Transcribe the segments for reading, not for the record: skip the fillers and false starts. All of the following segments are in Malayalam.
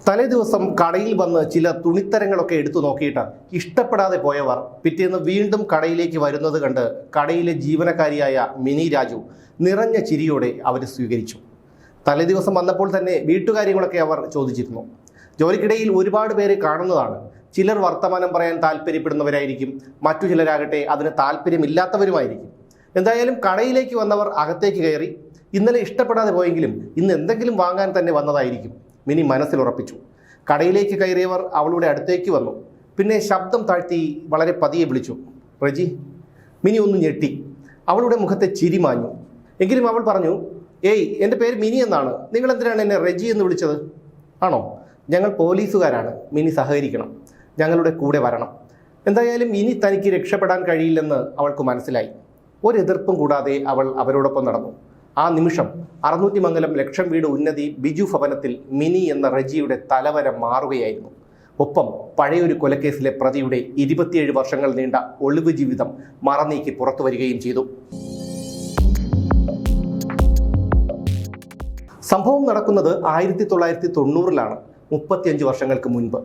തലേ ദിവസം കടയിൽ വന്ന് ചില തുണിത്തരങ്ങളൊക്കെ എടുത്തു നോക്കിയിട്ട് ഇഷ്ടപ്പെടാതെ പോയവർ പിറ്റേന്ന് വീണ്ടും കടയിലേക്ക് വരുന്നത് കണ്ട് കടയിലെ ജീവനക്കാരിയായ മിനി രാജു നിറഞ്ഞ ചിരിയോടെ അവർ സ്വീകരിച്ചു. തലേ ദിവസം വന്നപ്പോൾ തന്നെ വീട്ടുകാര്യങ്ങളൊക്കെ അവർ ചോദിച്ചിരുന്നു. ജോലിക്കിടയിൽ ഒരുപാട് പേരെ കാണുന്നതാണ്. ചിലർ വർത്തമാനം പറയാൻ താല്പര്യപ്പെടുന്നവരായിരിക്കും, മറ്റു ചിലരാകട്ടെ അതിന് താല്പര്യമില്ലാത്തവരുമായിരിക്കും. എന്തായാലും കടയിലേക്ക് വന്നവർ അകത്തേക്ക് കയറി. ഇന്നലെ ഇഷ്ടപ്പെടാതെ പോയെങ്കിലും ഇന്ന് എന്തെങ്കിലും വാങ്ങാൻ തന്നെ വന്നതായിരിക്കും മിനി മനസ്സിലുറപ്പിച്ചു. കടയിലേക്ക് കയറിയവർ അവളുടെ അടുത്തേക്ക് വന്നു. പിന്നെ ശബ്ദം താഴ്ത്തി വളരെ പതിയെ വിളിച്ചു, റെജി. മിനി ഒന്ന് ഞെട്ടി. അവളുടെ മുഖത്തെ ചിരി മാഞ്ഞു. എങ്കിലും അവൾ പറഞ്ഞു, ഏയ്, എൻ്റെ പേര് മിനി എന്നാണ്. നിങ്ങൾ എന്തിനാണ് എന്നെ റെജി എന്ന് വിളിച്ചത്? ആണോ? ഞങ്ങൾ പോലീസുകാരാണ്. മിനി സഹകരിക്കണം, ഞങ്ങളുടെ കൂടെ വരണം. എന്തായാലും ഇനി തനിക്ക് രക്ഷപ്പെടാൻ കഴിയില്ലെന്ന് അവൾക്ക് മനസ്സിലായി. ഒരു എതിർപ്പും കൂടാതെ അവൾ അവരോടൊപ്പം നടന്നു. ആ നിമിഷം 600 മംഗലം ലക്ഷം വീട് ഉന്നതി ബിജു ഭവനത്തിൽ മിനി എന്ന റെജിയുടെ തലവര മാറുകയായിരുന്നു. ഒപ്പം പഴയൊരു കൊലക്കേസിലെ പ്രതിയുടെ 27 വർഷങ്ങൾ നീണ്ട ഒളിവ് ജീവിതം മറനീക്കി പുറത്തു വരികയും ചെയ്തു. സംഭവം നടക്കുന്നത് 1990-ലാണ്, 35 വർഷങ്ങൾക്ക് മുൻപ്.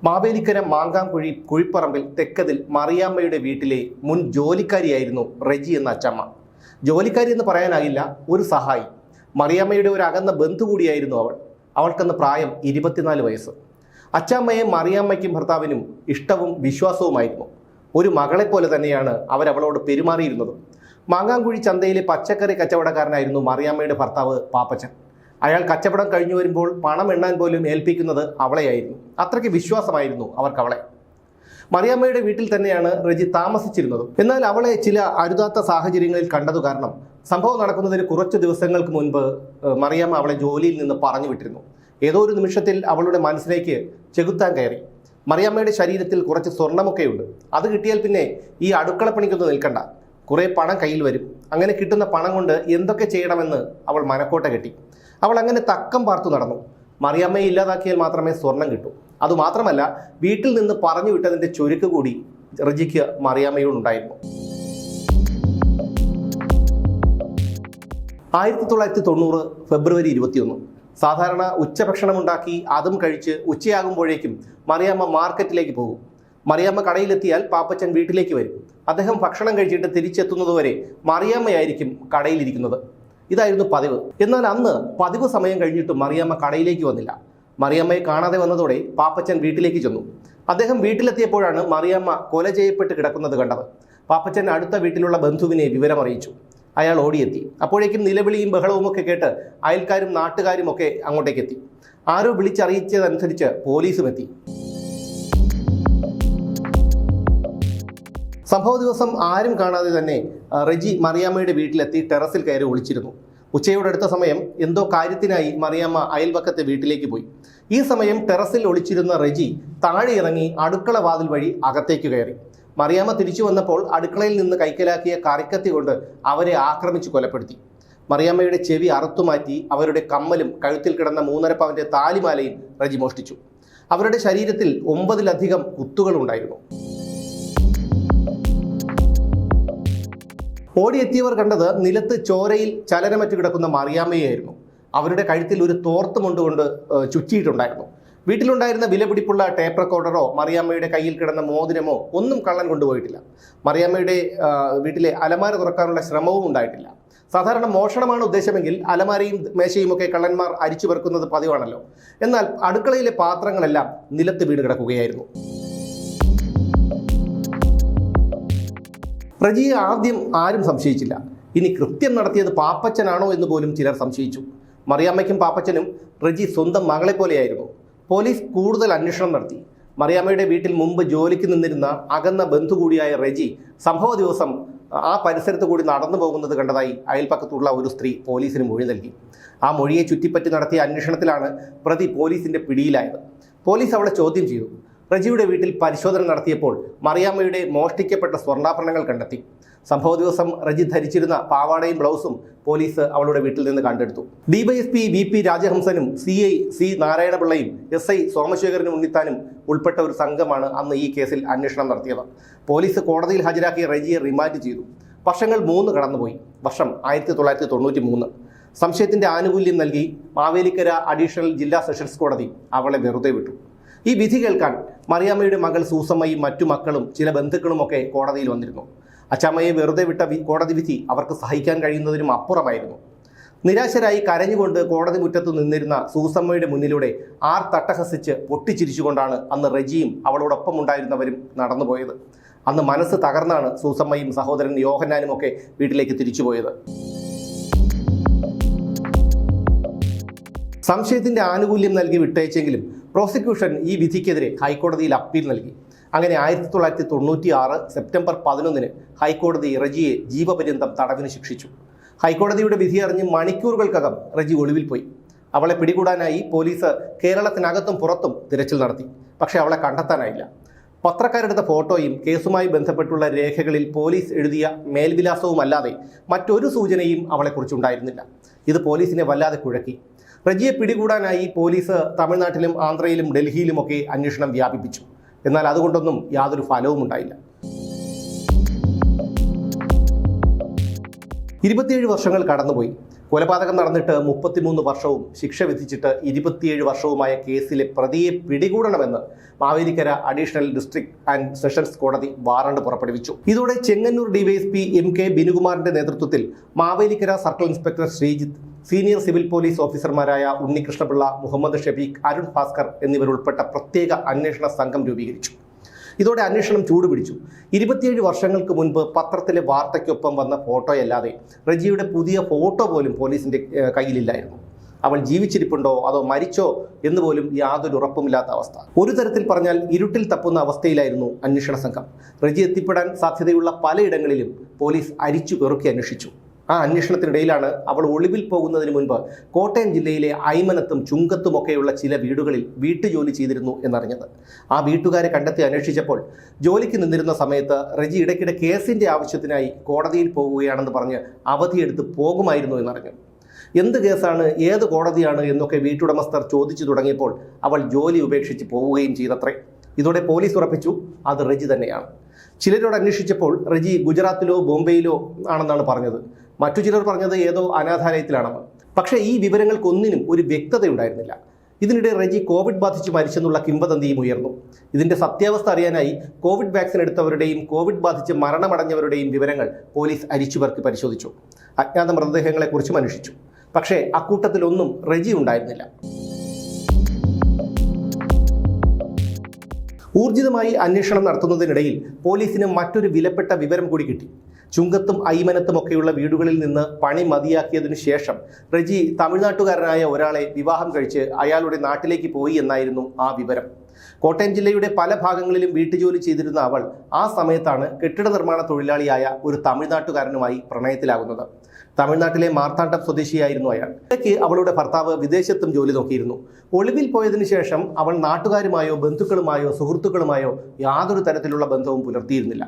മാവേലിക്കര മാങ്കാംകുഴി കുഴിപ്പറമ്പിൽ തെക്കതിൽ മറിയാമ്മയുടെ വീട്ടിലെ മുൻ ജോലിക്കാരിയായിരുന്നു റെജി എന്ന അച്ചമ്മ. ജോലിക്കാരി എന്ന് പറയാനാകില്ല, ഒരു സഹായി. മറിയാമ്മയുടെ ഒരു അകന്ന ബന്ധു കൂടിയായിരുന്നു അവൾ. അവൾക്കന്ന് പ്രായം 24 വയസ്സ്. അച്ചാമ്മയെ മറിയാമ്മയ്ക്കും ഭർത്താവിനും ഇഷ്ടവും വിശ്വാസവുമായിരുന്നു. ഒരു മകളെപ്പോലെ തന്നെയാണ് അവരവളോട് പെരുമാറിയിരുന്നത്. മാങ്ങാംകുഴി ചന്തയിലെ പച്ചക്കറി കച്ചവടക്കാരനായിരുന്നു മറിയാമ്മയുടെ ഭർത്താവ് പാപ്പച്ചൻ. അയാൾ കച്ചവടം കഴിഞ്ഞു വരുമ്പോൾ പണം എണ്ണാൻ പോലും ഏൽപ്പിക്കുന്നത് അവളെയായിരുന്നു. അത്രയ്ക്ക് വിശ്വാസമായിരുന്നു അവർക്കവളെ. മറിയാമ്മയുടെ വീട്ടിൽ തന്നെയാണ് റെജി താമസിച്ചിരുന്നത്. എന്നാൽ അവളെ ചില അരുതാത്ത സാഹചര്യങ്ങളിൽ കണ്ടതു കാരണം സംഭവം നടക്കുന്നതിന് കുറച്ച് ദിവസങ്ങൾക്ക് മുൻപ് മറിയാമ്മ അവളെ ജോലിയിൽ നിന്ന് പറഞ്ഞു വിട്ടിരുന്നു. ഏതോ ഒരു നിമിഷത്തിൽ അവളുടെ മനസ്സിലേക്ക് ചെകുത്താൻ കയറി. മറിയാമ്മയുടെ ശരീരത്തിൽ കുറച്ച് സ്വർണ്ണമൊക്കെയുണ്ട്. അത് കിട്ടിയാൽ പിന്നെ ഈ അടുക്കളപ്പണിക്കൊന്നും നിൽക്കണ്ട, കുറേ പണം കയ്യിൽ വരും. അങ്ങനെ കിട്ടുന്ന പണം കൊണ്ട് എന്തൊക്കെ ചെയ്യണമെന്ന് അവൾ മനക്കോട്ട കെട്ടി. അവൾ അങ്ങനെ തക്കം പാർത്തു നടന്നു. മറിയാമ്മയെ ഇല്ലാതാക്കിയാൽ മാത്രമേ സ്വർണം കിട്ടൂ. അതുമാത്രമല്ല, വീട്ടിൽ നിന്ന് പറഞ്ഞു വിട്ടതിൻ്റെ ചുരുക്ക് കൂടി റെജിക്ക് മറിയാമ്മയോടുണ്ടായിരുന്നു. 1990 ഫെബ്രുവരി 21. സാധാരണ ഉച്ചഭക്ഷണമുണ്ടാക്കി അതും കഴിച്ച് ഉച്ചയാകുമ്പോഴേക്കും മറിയാമ്മ മാർക്കറ്റിലേക്ക് പോകും. മറിയാമ്മ കടയിലെത്തിയാൽ പാപ്പച്ചൻ വീട്ടിലേക്ക് വരും. അദ്ദേഹം ഭക്ഷണം കഴിച്ചിട്ട് തിരിച്ചെത്തുന്നതുവരെ മറിയാമ്മയായിരിക്കും കടയിലിരിക്കുന്നത്. ഇതായിരുന്നു പതിവ്. എന്നാൽ അന്ന് പതിവ് സമയം കഴിഞ്ഞിട്ട് മറിയാമ്മ കടയിലേക്ക് വന്നില്ല. മറിയാമ്മയെ കാണാതെ വന്നതോടെ പാപ്പച്ചൻ വീട്ടിലേക്ക് ചെന്നു. അദ്ദേഹം വീട്ടിലെത്തിയപ്പോഴാണ് മറിയാമ്മ കൊല ചെയ്യപ്പെട്ട് കിടക്കുന്നത് കണ്ടത്. പാപ്പച്ചൻ അടുത്ത വീട്ടിലുള്ള ബന്ധുവിനെ വിവരമറിയിച്ചു. അയാൾ ഓടിയെത്തി. അപ്പോഴേക്കും നിലവിളിയും ബഹളവും ഒക്കെ കേട്ട് അയൽക്കാരും നാട്ടുകാരും ഒക്കെ അങ്ങോട്ടേക്ക് എത്തി. ആരോ വിളിച്ചറിയിച്ചതനുസരിച്ച് പോലീസും എത്തി. സംഭവ ദിവസം ആരും കാണാതെ തന്നെ റെജി മറിയാമ്മയുടെ വീട്ടിലെത്തി ടെറസിൽ കയറി ഒളിച്ചിരുന്നു. ഉച്ചയോടടുത്ത സമയം എന്തോ കാര്യത്തിനായി മറിയാമ്മ അയൽവക്കത്തെ വീട്ടിലേക്ക് പോയി. ഈ സമയം ടെറസിൽ ഒളിച്ചിരുന്ന റെജി താഴെ ഇറങ്ങി അടുക്കള വാതിൽ വഴി അകത്തേക്ക് കയറി. മറിയാമ്മ തിരിച്ചു വന്നപ്പോൾ അടുക്കളയിൽ നിന്ന് കൈക്കലാക്കിയ കറിക്കത്തി കൊണ്ട് അവരെ ആക്രമിച്ച് കൊലപ്പെടുത്തി. മറിയാമ്മയുടെ ചെവി അറുത്തുമാറ്റി അവരുടെ കമ്മലും കഴുത്തിൽ കിടന്ന 3.5 പവന്റെ താലിമാലയും റെജി മോഷ്ടിച്ചു. അവരുടെ ശരീരത്തിൽ 9-ലധികം കുത്തുകളുണ്ടായിരുന്നു. ഓടിയെത്തിയവർ കണ്ടത് നിലത്ത് ചോരയിൽ ചലനമറ്റ് കിടക്കുന്ന മറിയാമ്മയായിരുന്നു. അവരുടെ കഴുത്തിൽ ഒരു തോർത്ത് കൊണ്ടുകൊണ്ട് ചുറ്റിയിട്ടുണ്ടായിരുന്നു. വീട്ടിലുണ്ടായിരുന്ന വിലപിടിപ്പുള്ള ടേപ്പ് റെക്കോർഡറോ മറിയാമ്മയുടെ കയ്യിൽ കിടന്ന മോതിരമോ ഒന്നും കള്ളൻ കൊണ്ടുപോയിട്ടില്ല. മറിയാമ്മയുടെ വീട്ടിലെ അലമാര തുറക്കാനുള്ള ശ്രമവും ഉണ്ടായിട്ടില്ല. സാധാരണ മോഷണമാണ് ഉദ്ദേശമെങ്കിൽ അലമാരയും മേശയും ഒക്കെ കള്ളന്മാർ അരിച്ചു പെറുക്കുന്നത് പതിവാണല്ലോ. എന്നാൽ അടുക്കളയിലെ പാത്രങ്ങളെല്ലാം നിലത്ത് വീണ് കിടക്കുകയായിരുന്നു. റെജിയെ ആദ്യം ആരും സംശയിച്ചില്ല. ഇനി കൃത്യം നടത്തിയത് പാപ്പച്ചനാണോ എന്ന് പോലും ചിലർ സംശയിച്ചു. മറിയാമ്മയ്ക്കും പാപ്പച്ചനും റെജി സ്വന്തം മകളെ പോലെയായിരുന്നു. പോലീസ് കൂടുതൽ അന്വേഷണം നടത്തി. മറിയാമ്മയുടെ വീട്ടിൽ മുമ്പ് ജോലിക്ക് നിന്നിരുന്ന അകന്ന ബന്ധു കൂടിയായ റെജി സംഭവ ദിവസം ആ പരിസരത്ത് കൂടി നടന്നു പോകുന്നത് കണ്ടതായി അയൽപ്പക്കത്തുള്ള ഒരു സ്ത്രീ പോലീസിന് മൊഴി നൽകി. ആ മൊഴിയെ ചുറ്റിപ്പറ്റി നടത്തിയ അന്വേഷണത്തിലാണ് പ്രതി പോലീസിന്റെ പിടിയിലായത്. പോലീസ് അവളെ ചോദ്യം ചെയ്തു. റെജിയുടെ വീട്ടിൽ പരിശോധന നടത്തിയപ്പോൾ മറിയാമ്മയുടെ മോഷ്ടിക്കപ്പെട്ട സ്വർണ്ണാഭരണങ്ങൾ കണ്ടെത്തി. സംഭവ ദിവസം റെജി ധരിച്ചിരുന്ന പാവാടയും ബ്ലൗസും പോലീസ് അവളുടെ വീട്ടിൽ നിന്ന് കണ്ടെടുത്തു. DYSP VP രാജഹംസനും CI C നാരായണപിള്ളയും SI സോമശേഖരനും ഉണ്ണിത്താനും ഉൾപ്പെട്ട ഒരു സംഘമാണ് അന്ന് ഈ കേസിൽ അന്വേഷണം നടത്തിയത്. പോലീസ് കോടതിയിൽ ഹാജരാക്കിയ റെജിയെ റിമാൻഡ് ചെയ്തു. വർഷങ്ങൾ 3 കടന്നുപോയി. വർഷം 1993. സംശയത്തിന്റെ ആനുകൂല്യം നൽകി മാവേലിക്കര അഡീഷണൽ ജില്ലാ സെഷൻസ് കോടതി അവളെ വെറുതെ വിട്ടു. ഈ വിധി കേൾക്കാൻ മറിയാമ്മയുടെ മകൾ സൂസമ്മയും മറ്റു മക്കളും ചില ബന്ധുക്കളുമൊക്കെ കോടതിയിൽ വന്നിരുന്നു. അച്ചാമ്മയെ വെറുതെ വിട്ട കോടതി വിധി അവർക്ക് സഹിക്കാൻ കഴിയുന്നതിനും അപ്പുറമായിരുന്നു. നിരാശരായി കരഞ്ഞുകൊണ്ട് കോടതി മുറ്റത്ത് നിന്നിരുന്ന സൂസമ്മയുടെ മുന്നിലൂടെ തട്ടഹസിച്ച് പൊട്ടിച്ചിരിച്ചുകൊണ്ടാണ് അന്ന് റെജിയും അവളോടൊപ്പം ഉണ്ടായിരുന്നവരും നടന്നുപോയത്. അന്ന് മനസ്സ് തകർന്നാണ് സൂസമ്മയും സഹോദരൻ യോഹന്നാനും ഒക്കെ വീട്ടിലേക്ക് തിരിച്ചുപോയത്. സംശയത്തിന്റെ ആനുകൂല്യം നൽകി വിട്ടയച്ചെങ്കിലും പ്രോസിക്യൂഷൻ ഈ വിധിക്കെതിരെ ഹൈക്കോടതിയിൽ അപ്പീൽ നൽകി. അങ്ങനെ 1996 സെപ്റ്റംബർ 11 ഹൈക്കോടതി റെജിയെ ജീവപര്യന്തം തടവിന് ശിക്ഷിച്ചു. ഹൈക്കോടതിയുടെ വിധി അറിഞ്ഞ് മണിക്കൂറുകൾക്കകം റെജി ഒളിവിൽ പോയി. അവളെ പിടികൂടാനായി പോലീസ് കേരളത്തിനകത്തും പുറത്തും തിരച്ചിൽ നടത്തി. പക്ഷേ അവളെ കണ്ടെത്താനായില്ല. പത്രക്കാരെടുത്ത ഫോട്ടോയും കേസുമായി ബന്ധപ്പെട്ടുള്ള രേഖകളിൽ പോലീസ് എഴുതിയ മേൽവിലാസവുമല്ലാതെ മറ്റൊരു സൂചനയും അവളെക്കുറിച്ചുണ്ടായിരുന്നില്ല. ഇത് പോലീസിനെ വല്ലാതെ കുഴക്കി. റെജിയെ പിടികൂടാനായി പോലീസ് തമിഴ്നാട്ടിലും ആന്ധ്രയിലും ഡൽഹിയിലുമൊക്കെ അന്വേഷണം വ്യാപിപ്പിച്ചു. എന്നാൽ അതുകൊണ്ടൊന്നും യാതൊരു ഫലവും ഉണ്ടായില്ല. 27 വർഷങ്ങൾ കടന്നുപോയി. കൊലപാതകം നടന്നിട്ട് 33 വർഷവും ശിക്ഷ വിധിച്ചിട്ട് 27 വർഷവുമായ കേസിലെ പ്രതിയെ പിടികൂടണമെന്ന് Mavelikkara additional district and sessions കോടതി വാറണ്ട് പുറപ്പെടുവിച്ചു. ഇതോടെ ചെങ്ങന്നൂർ ഡിവൈഎസ്പി MK ബിനുകുമാറിന്റെ നേതൃത്വത്തിൽ Mavelikkara circle inspector Sreejith, senior civil police ഓഫീസർമാരായ ഉണ്ണികൃഷ്ണപിള്ള, മുഹമ്മദ് ഷഫീഖ്, അരുൺ ഭാസ്കർ എന്നിവരുൾപ്പെട്ട പ്രത്യേക അന്വേഷണ സംഘം രൂപീകരിച്ചു. ഇതോടെ അന്വേഷണം ചൂടുപിടിച്ചു. 27 വർഷങ്ങൾക്ക് മുൻപ് പത്രത്തിലെ വാർത്തയ്ക്കൊപ്പം വന്ന ഫോട്ടോയല്ലാതെ റെജിയുടെ പുതിയ ഫോട്ടോ പോലും പോലീസിന്റെ കയ്യിലില്ലായിരുന്നു. അവൾ ജീവിച്ചിരിപ്പുണ്ടോ അതോ മരിച്ചോ എന്ന് പോലും യാതൊരു ഉറപ്പുമില്ലാത്ത അവസ്ഥ. ഒരു തരത്തിൽ പറഞ്ഞാൽ ഇരുട്ടിൽ തപ്പുന്ന അവസ്ഥയിലായിരുന്നു അന്വേഷണ സംഘം. റെജി എത്തിപ്പെടാൻ സാധ്യതയുള്ള പലയിടങ്ങളിലും പോലീസ് അരിച്ചു പെറുക്കി അന്വേഷിച്ചു. ആ അന്വേഷണത്തിനിടയിലാണ് അവൾ ഒളിവിൽ പോകുന്നതിന് മുൻപ് കോട്ടയം ജില്ലയിലെ ഐമനത്തും ചുങ്കത്തുമൊക്കെയുള്ള ചില വീടുകളിൽ വീട്ടുജോലി ചെയ്തിരുന്നു എന്നറിഞ്ഞത്. ആ വീട്ടുകാരെ കണ്ടെത്തി അന്വേഷിച്ചപ്പോൾ ജോലിക്ക് നിന്നിരുന്ന സമയത്ത് റെജി ഇടയ്ക്കിടെ കേസിൻ്റെ ആവശ്യത്തിനായി കോടതിയിൽ പോകുകയാണെന്ന് പറഞ്ഞ് അവധിയെടുത്ത് പോകുമായിരുന്നു എന്നറിഞ്ഞു. എന്ത് കേസാണ്, ഏത് കോടതിയാണ് എന്നൊക്കെ വീട്ടുടമസ്ഥർ ചോദിച്ചു തുടങ്ങിയപ്പോൾ അവൾ ജോലി ഉപേക്ഷിച്ച് പോവുകയും ചെയ്തത്രേ. ഇതോടെ പോലീസ് ഉറപ്പിച്ചു അത് റെജി തന്നെയാണ്. ചിലരോട് അന്വേഷിച്ചപ്പോൾ റെജി ഗുജറാത്തിലോ ബോംബെയിലോ ആണെന്നാണ് പറഞ്ഞത്. മറ്റു ചിലർ പറഞ്ഞത് ഏതോ അനാഥാലയത്തിലാണെന്ന്. പക്ഷേ ഈ വിവരങ്ങൾക്കൊന്നിനും ഒരു വ്യക്തതയുണ്ടായിരുന്നില്ല. ഇതിനിടെ റെജി കോവിഡ് ബാധിച്ച് മരിച്ചെന്നുള്ള കിംവദന്തിയും ഉയർന്നു. ഇതിന്റെ സത്യാവസ്ഥ അറിയാനായി കോവിഡ് വാക്സിൻ എടുത്തവരുടെയും കോവിഡ് ബാധിച്ച് മരണമടഞ്ഞവരുടെയും വിവരങ്ങൾ പോലീസ് അരിച്ചുപെറുക്കി പരിശോധിച്ചു. അജ്ഞാത മൃതദേഹങ്ങളെക്കുറിച്ചും അന്വേഷിച്ചു. പക്ഷേ അക്കൂട്ടത്തിലൊന്നും റെജി ഉണ്ടായിരുന്നില്ല. ഊർജിതമായി അന്വേഷണം നടത്തുന്നതിനിടയിൽ പോലീസിന് മറ്റൊരു വിലപ്പെട്ട വിവരം കൂടി കിട്ടി. ചുങ്കത്തും ഐമനത്തുമൊക്കെയുള്ള വീടുകളിൽ നിന്ന് പണി മതിയാക്കിയതിനു ശേഷം റെജി തമിഴ്നാട്ടുകാരനായ ഒരാളെ വിവാഹം കഴിച്ച് അയാളുടെ നാട്ടിലേക്ക് പോയി എന്നായിരുന്നു ആ വിവരം. കോട്ടയം ജില്ലയുടെ പല ഭാഗങ്ങളിലും വീട്ടുജോലി ചെയ്തിരുന്ന അവൾ ആ സമയത്താണ് കെട്ടിട നിർമ്മാണ തൊഴിലാളിയായ ഒരു തമിഴ്നാട്ടുകാരനുമായി പ്രണയത്തിലാകുന്നത്. തമിഴ്നാട്ടിലെ മാർത്താണ്ഡം സ്വദേശിയായിരുന്നു അയാൾ. ഇടയ്ക്ക് അവളുടെ ഭർത്താവ് വിദേശത്തും ജോലി നോക്കിയിരുന്നു. ഒളിവിൽ പോയതിനു ശേഷം അവൾ നാട്ടുകാരുമായോ ബന്ധുക്കളുമായോ സുഹൃത്തുക്കളുമായോ യാതൊരു തരത്തിലുള്ള ബന്ധവും പുലർത്തിയിരുന്നില്ല.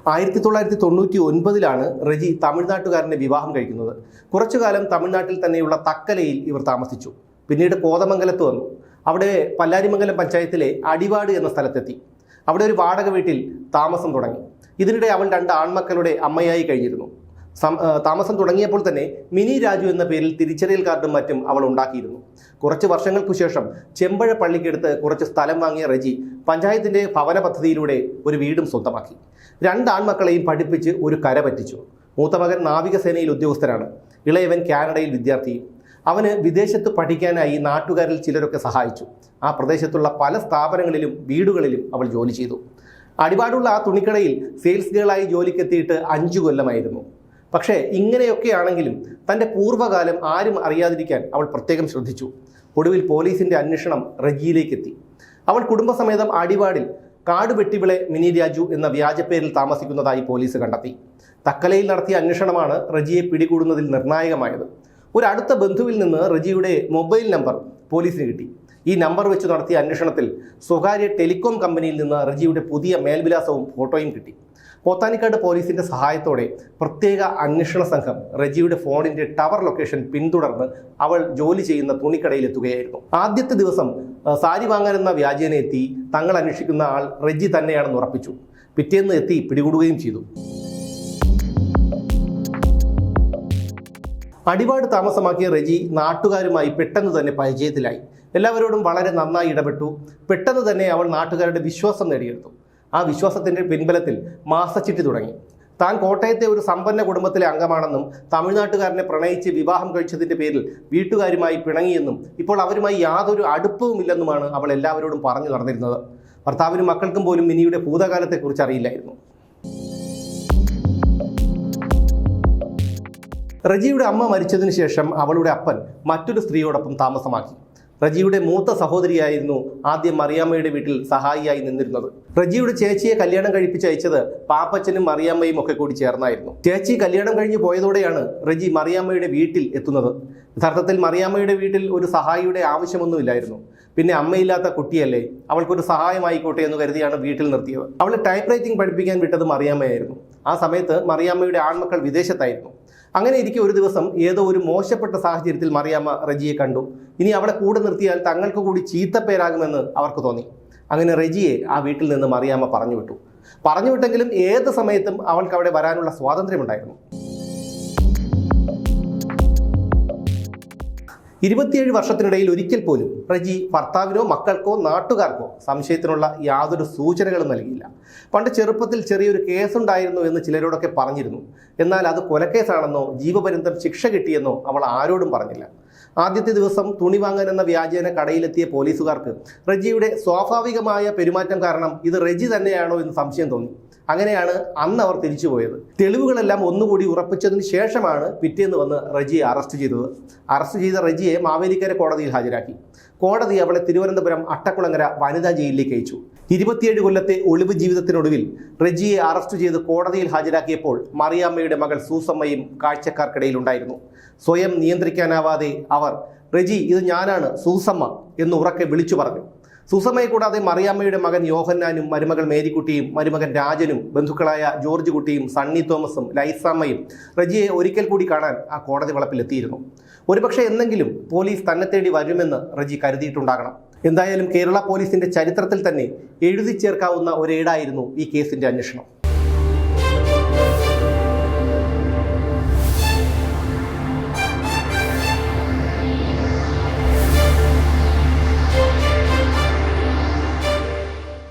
1999 റെജി തമിഴ്നാട്ടുകാരനെ വിവാഹം കഴിക്കുന്നത്. കുറച്ചുകാലം തമിഴ്നാട്ടിൽ തന്നെയുള്ള തക്കലയിൽ ഇവർ താമസിച്ചു. പിന്നീട് കോതമംഗലത്ത് വന്നു. അവിടെ പല്ലാരിമംഗലം പഞ്ചായത്തിലെ അടിവാട് എന്ന സ്ഥലത്തെത്തി. അവിടെ ഒരു വാടക വീട്ടിൽ താമസം തുടങ്ങി. ഇതിനിടെ അവൾ 2 ആൺമക്കളുടെ അമ്മയായി കഴിഞ്ഞിരുന്നു. താമസം തുടങ്ങിയപ്പോൾ തന്നെ മിനി രാജു എന്ന പേരിൽ തിരിച്ചറിയൽ കാർഡും മറ്റും അവൾ ഉണ്ടാക്കിയിരുന്നു. കുറച്ച് വർഷങ്ങൾക്കു ശേഷം ചെമ്പഴ പള്ളിക്കടുത്ത് കുറച്ച് സ്ഥലം വാങ്ങിയ റെജി പഞ്ചായത്തിൻ്റെ ഭവന പദ്ധതിയിലൂടെ ഒരു വീടും സ്വന്തമാക്കി. 2 ആൺമക്കളെയും പഠിപ്പിച്ച് ഒരു കര പറ്റിച്ചു. മൂത്ത മകൻ നാവികസേനയിൽ ഉദ്യോഗസ്ഥനാണ്. ഇളയവൻ കാനഡയിൽ വിദ്യാർത്ഥിയും. അവന് വിദേശത്ത് പഠിക്കാനായി നാട്ടുകാരിൽ ചിലരൊക്കെ സഹായിച്ചു. ആ പ്രദേശത്തുള്ള പല സ്ഥാപനങ്ങളിലും വീടുകളിലും അവൾ ജോലി ചെയ്തു. അടിപാടുള്ള ആ തുണിക്കടയിൽ സെയിൽസ് ഗേളായി ജോലിക്കെത്തിയിട്ട് 5 കൊല്ലമായിരുന്നു. പക്ഷേ ഇങ്ങനെയൊക്കെയാണെങ്കിലും തൻ്റെ പൂർവ്വകാലം ആരും അറിയാതിരിക്കാൻ അവൾ പ്രത്യേകം ശ്രദ്ധിച്ചു. ഒടുവിൽ പോലീസിൻ്റെ അന്വേഷണം റെജിയിലേക്കെത്തി. അവൾ കുടുംബസമേതം അടിവാടിൽ കാട് വെട്ടിവിളെ മിനി രാജു എന്ന വ്യാജപ്പേരിൽ താമസിക്കുന്നതായി പോലീസ് കണ്ടെത്തി. തക്കലയിൽ നടത്തിയ അന്വേഷണമാണ് റെജിയെ പിടികൂടുന്നതിൽ നിർണായകമായത്. ഒരു അടുത്ത ബന്ധുവിൽ നിന്ന് റെജിയുടെ മൊബൈൽ നമ്പർ പോലീസിന് കിട്ടി. ഈ നമ്പർ വെച്ച് നടത്തിയ അന്വേഷണത്തിൽ സ്വകാര്യ ടെലികോം കമ്പനിയിൽ നിന്ന് റെജിയുടെ പുതിയ മേൽവിലാസവും ഫോട്ടോയും കിട്ടി. പോത്താനിക്കാട് പോലീസിന്റെ സഹായത്തോടെ പ്രത്യേക അന്വേഷണ സംഘം റെജിയുടെ ഫോണിന്റെ ടവർ ലൊക്കേഷൻ പിന്തുടർന്ന് അവൾ ജോലി ചെയ്യുന്ന തുണിക്കടയിലെത്തുകയായിരുന്നു. ആദ്യത്തെ ദിവസം സാരി വാങ്ങാനെന്ന വ്യാജേന എത്തി തങ്ങൾ അന്വേഷിക്കുന്ന ആൾ റെജി തന്നെയാണെന്ന് ഉറപ്പിച്ചു. പിറ്റേന്ന് എത്തി പിടികൂടുകയും ചെയ്തു. അടിവാട് താമസമാക്കിയ റെജി നാട്ടുകാരുമായി പെട്ടെന്ന് തന്നെ പരിചയത്തിലായി. എല്ലാവരോടും വളരെ നന്നായി ഇടപെട്ടു. പെട്ടെന്ന് തന്നെ അവൾ നാട്ടുകാരുടെ വിശ്വാസം നേടിയെടുത്തു. ആ വിശ്വാസത്തിൻ്റെ പിൻബലത്തിൽ മാസച്ചിട്ടി തുടങ്ങി. താൻ കോട്ടയത്തെ ഒരു സമ്പന്ന കുടുംബത്തിലെ അംഗമാണെന്നും തമിഴ്നാട്ടുകാരനെ പ്രണയിച്ച് വിവാഹം കഴിച്ചതിൻ്റെ പേരിൽ വീട്ടുകാരുമായി പിണങ്ങിയെന്നും ഇപ്പോൾ അവരുമായി യാതൊരു അടുപ്പവുമില്ലെന്നുമാണ് അവൾ എല്ലാവരോടും പറഞ്ഞു നടന്നിരുന്നത്. ഭർത്താവിനും മക്കൾക്കും പോലും മിനിയുടെ ഭൂതകാലത്തെക്കുറിച്ച് അറിയില്ലായിരുന്നു. റജിയുടെ അമ്മ മരിച്ചതിന് ശേഷം അവളുടെ അപ്പൻ മറ്റൊരു സ്ത്രീയോടൊപ്പം താമസമാക്കി. റജിയുടെ മൂത്ത സഹോദരിയായിരുന്നു ആദ്യം മറിയാമ്മയുടെ വീട്ടിൽ സഹായിയായി നിന്നിരുന്നത്. റജിയുടെ ചേച്ചിയെ കല്യാണം കഴിപ്പിച്ചയച്ചത് പാപ്പച്ചനും മറിയാമ്മയും ഒക്കെ കൂടി ചേർന്നായിരുന്നു. ചേച്ചി കല്യാണം കഴിഞ്ഞ് പോയതോടെയാണ് റജി മറിയാമ്മയുടെ വീട്ടിൽ എത്തുന്നത്. യഥാർത്ഥത്തിൽ മറിയാമ്മയുടെ വീട്ടിൽ ഒരു സഹായിയുടെ ആവശ്യമൊന്നുമില്ലായിരുന്നു. പിന്നെ അമ്മയില്ലാത്ത കുട്ടിയല്ലേ, അവൾക്കൊരു സഹായമായിക്കോട്ടെ എന്ന് കരുതിയാണ് വീട്ടിൽ നിർത്തിയത്. അവളെ ടൈപ്പ് റൈറ്റിംഗ് പഠിപ്പിക്കാൻ വിട്ടത് മറിയാമ്മയായിരുന്നു. ആ സമയത്ത് മറിയാമ്മയുടെ ആൺമക്കൾ വിദേശത്തായിരുന്നു. അങ്ങനെ ഇരിക്കെ ഒരു ദിവസം ഏതോ ഒരു മോശപ്പെട്ട സാഹചര്യത്തിൽ മറിയാമ്മ റജിയെ കണ്ടു. ഇനി അവളെ കൂടെ നിർത്തിയാൽ തങ്ങൾക്ക് കൂടി ചീത്തപ്പേരാകുമെന്ന് അവർക്ക് തോന്നി. അങ്ങനെ റജിയെ ആ വീട്ടിൽ നിന്ന് മറിയാമ്മ പറഞ്ഞുവിട്ടെങ്കിലും ഏത് സമയത്തും അവൾക്ക് അവിടെ വരാനുള്ള സ്വാതന്ത്ര്യമുണ്ടായിരുന്നു. 27 വർഷത്തിനിടയിൽ ഒരിക്കൽ പോലും റജി ഭർത്താവിനോ മക്കൾക്കോ നാട്ടുകാർക്കോ സംശയത്തിനുള്ള യാതൊരു സൂചനകളും നൽകിയില്ല. പണ്ട് ചെറുപ്പത്തിൽ ചെറിയൊരു കേസുണ്ടായിരുന്നു എന്ന് ചിലരോടൊക്കെ പറഞ്ഞിരുന്നു. എന്നാൽ അത് കൊലക്കേസാണെന്നോ ജീവപര്യന്തം ശിക്ഷ കിട്ടിയെന്നോ അവൾ ആരോടും പറഞ്ഞില്ല. ആദ്യത്തെ ദിവസം തുണി വാങ്ങാൻ എന്ന വ്യാജേന കടയിലെത്തിയ പോലീസുകാർക്ക് റജിയുടെ സ്വാഭാവികമായ പെരുമാറ്റം കാരണം ഇത് റജി തന്നെയാണോ എന്ന് സംശയം തോന്നി. അങ്ങനെയാണ് അന്ന് അവർ തിരിച്ചുപോയത്. തെളിവുകളെല്ലാം ഒന്നുകൂടി ഉറപ്പിച്ചതിന് ശേഷമാണ് പിറ്റേന്ന് വന്ന് റജിയെ അറസ്റ്റ് ചെയ്തത്. അറസ്റ്റ് ചെയ്ത റജിയെ മാവേലിക്കര കോടതിയിൽ ഹാജരാക്കി. കോടതി അവളെ തിരുവനന്തപുരം അട്ടക്കുളങ്ങര വനിതാ ജയിലിലേക്ക് അയച്ചു. 27 കൊല്ലത്തെ ഒളിവ് ജീവിതത്തിനൊടുവിൽ റജിയെ അറസ്റ്റ് ചെയ്ത് കോടതിയിൽ ഹാജരാക്കിയപ്പോൾ മറിയാമ്മയുടെ മകൾ സൂസമ്മയും കാഴ്ചക്കാർക്കിടയിലുണ്ടായിരുന്നു. സ്വയം നിയന്ത്രിക്കാനാവാതെ അവർ റജി ഇത് ഞാനാണ് സൂസമ്മ എന്ന് ഉറക്കെ വിളിച്ചു പറഞ്ഞു. സൂസമ്മയെ കൂടാതെ മറിയാമ്മയുടെ മകൻ യോഹന്നാനും മരുമകൾ മേരിക്കുട്ടിയും മരുമകൻ രാജനും ബന്ധുക്കളായ ജോർജ് കുട്ടിയും സണ്ണി തോമസും ലൈസാമ്മയും റജിയെ ഒരിക്കൽ കൂടി കാണാൻ ആ കോടതി വളപ്പിലെത്തിയിരുന്നു. ഒരുപക്ഷെ എന്നെങ്കിലും പോലീസ് തന്നെ തേടി വരുമെന്ന് റജി കരുതിയിട്ടുണ്ടാകണം. എന്തായാലും കേരള പോലീസിന്റെ ചരിത്രത്തിൽ തന്നെ എഴുതി ചേർക്കാവുന്ന ഒരേടായിരുന്നു ഈ കേസിന്റെ അന്വേഷണം.